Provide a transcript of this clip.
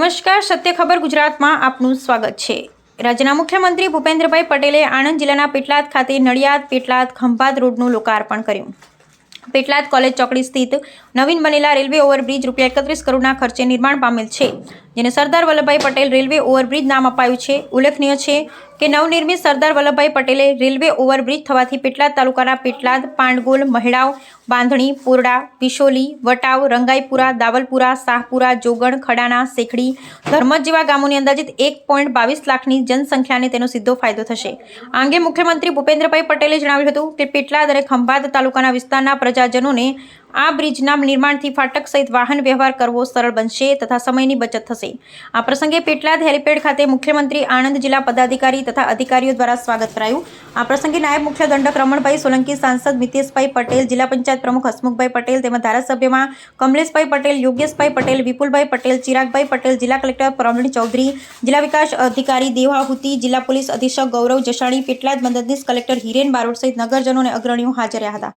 નમસ્કાર, સત્ય ખબર ગુજરાતમાં આપનું સ્વાગત છે। રાજ્યના મુખ્યમંત્રી ભૂપેન્દ્રભાઈ પટેલે આણંદ જિલ્લાના પેટલાદ ખાતે નડિયાદ પેટલાદ ખંભાત રોડનું લોકાર્પણ કર્યું। પેટલાદ કોલેજ ચોકડી સ્થિત નવીન બનેલા રેલવે ઓવરબ્રિજ ₹31 કરોડના ખર્ચે નિર્માણ પામેલ છે, જેને સરદાર વલ્લભભાઈ પટેલ રેલવે ઓવરબ્રિજ નામ અપાયું છે। ઉલ્લેખનીય છે કે નવનિર્મિત સરદાર વલ્લભભાઈ પટેલે રેલવે ઓવરબ્રિજ થવાથી પેટલાદ તાલુકાના પેટલાદ, પાંડગોલ, મહેડાવ, બાંધણી, પોરડા, વિશોલી, વટાવ, રંગાઈપુરા, દાવલપુરા, શાહપુરા, જોગણ, ખડાના, શેખડી, ધર્મજ જેવા ગામોની અંદાજિત 1.22 લાખની જનસંખ્યાને તેનો સીધો ફાયદો થશે। આ અંગે મુખ્યમંત્રી ભૂપેન્દ્રભાઈ પટેલે જણાવ્યું હતું કે પેટલાદ અને ખંભાત તાલુકાના વિસ્તારના પ્રજાજનોને આ બ્રિજના નિર્માણથી ફાટક સહિત વાહન વ્યવહાર કરવો સરળ બનશે તથા સમયની બચત થશે। આ પ્રસંગે પેટલાદ હેલીપેડ ખાતે મુખ્યમંત્રી, આણંદ જિલ્લા પદાધિકારી તથા અધિકારીઓ દ્વારા સ્વાગત કરાયું। આ પ્રસંગે નાયબ મુખ્ય દંડક રમણભાઈ સોલંકી, સાંસદ મિતેશભાઈ પટેલ, જિલ્લા પંચાયત પ્રમુખ હસમુખભાઈ પટેલ તેમજ ધારાસભ્યમાં કમલેશભાઈ પટેલ, યોગેશભાઈ પટેલ, વિપુલભાઈ પટેલ, ચિરાગભાઈ પટેલ, જિલ્લા કલેક્ટર પ્રવીણ ચૌધરી, જિલ્લા વિકાસ અધિકારી દેવાહુતિ, જિલ્લા પોલીસ અધિક્ષક ગૌરવ જસાણી, પેટલાદ મદદનીશ કલેક્ટર હિરેન બારોટ સહિત નગરજનો અને અગ્રણીઓ હાજર રહ્યા હતા।